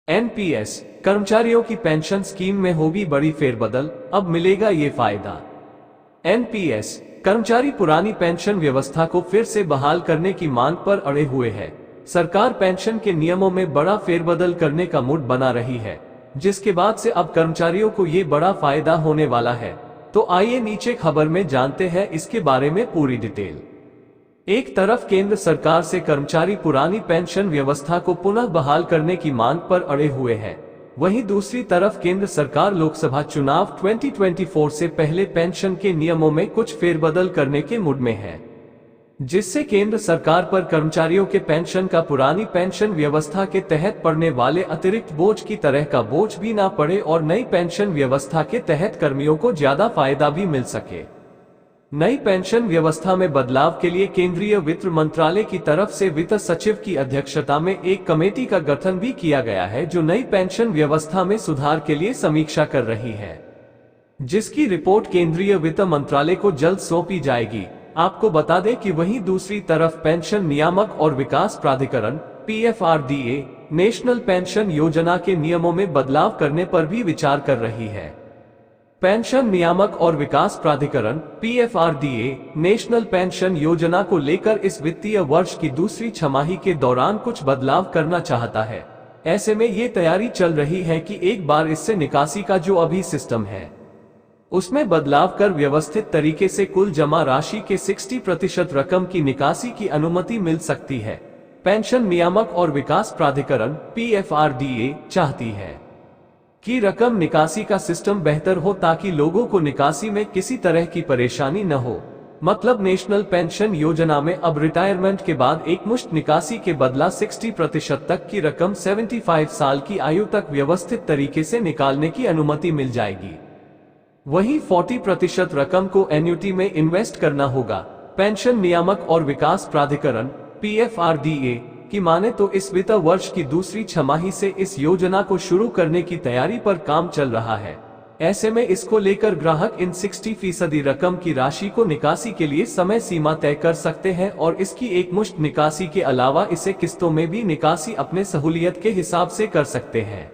NPS कर्मचारियों की pension scheme में होगी बड़ी फेरबदल, अब मिलेगा ये फायदा। एनपीएस कर्मचारी पुरानी पेंशन व्यवस्था को फिर से बहाल करने की मांग पर अड़े हुए हैं। सरकार पेंशन के नियमों में बड़ा फेरबदल करने का मूड बना रही है, जिसके बाद से अब कर्मचारियों को ये बड़ा फायदा होने वाला है। तो आइए नीचे खबर में जानते हैं इसके बारे में पूरी डिटेल। एक तरफ केंद्र सरकार से कर्मचारी पुरानी पेंशन व्यवस्था को पुनः बहाल करने की मांग पर अड़े हुए हैं, वहीं दूसरी तरफ केंद्र सरकार लोकसभा चुनाव 2024 से पहले पेंशन के नियमों में कुछ फेरबदल करने के मूड में है, जिससे केंद्र सरकार पर कर्मचारियों के पेंशन का पुरानी पेंशन व्यवस्था के तहत पड़ने वाले अतिरिक्त बोझ की तरह का बोझ भी ना पड़े और नई पेंशन व्यवस्था के तहत कर्मियों को ज्यादा फायदा भी मिल सके। नई पेंशन व्यवस्था में बदलाव के लिए केंद्रीय वित्त मंत्रालय की तरफ से वित्त सचिव की अध्यक्षता में एक कमेटी का गठन भी किया गया है, जो नई पेंशन व्यवस्था में सुधार के लिए समीक्षा कर रही है, जिसकी रिपोर्ट केंद्रीय वित्त मंत्रालय को जल्द सौंपी जाएगी। आपको बता दें कि वहीं दूसरी तरफ पेंशन नियामक और विकास प्राधिकरण PFRDA नेशनल पेंशन योजना के नियमों में बदलाव करने पर भी विचार कर रही है। पेंशन नियामक और विकास प्राधिकरण PFRDA नेशनल पेंशन योजना को लेकर इस वित्तीय वर्ष की दूसरी छमाही के दौरान कुछ बदलाव करना चाहता है। ऐसे में ये तैयारी चल रही है कि एक बार इससे निकासी का जो अभी सिस्टम है उसमें बदलाव कर व्यवस्थित तरीके से कुल जमा राशि के 60% रकम की निकासी की अनुमति मिल सकती है। पेंशन नियामक और विकास प्राधिकरण PFRDA चाहती है कि रकम निकासी का सिस्टम बेहतर हो ताकि लोगों को निकासी में किसी तरह की परेशानी न हो। मतलब नेशनल पेंशन योजना में अब रिटायरमेंट के बाद एक मुश्त निकासी के बदला 60% तक की रकम 75 साल की आयु तक व्यवस्थित तरीके से निकालने की अनुमति मिल जाएगी। वहीं 40% रकम को एन्युटी में इन्वेस्ट करना होगा। पेंशन नियामक और विकास प्राधिकरण PFRDA की माने तो इस वित्त वर्ष की दूसरी छमाही से इस योजना को शुरू करने की तैयारी पर काम चल रहा है। ऐसे में इसको लेकर ग्राहक इन 60% रकम की राशि को निकासी के लिए समय सीमा तय कर सकते हैं और इसकी एक मुश्त निकासी के अलावा इसे किस्तों में भी निकासी अपने सहूलियत के हिसाब से कर सकते हैं।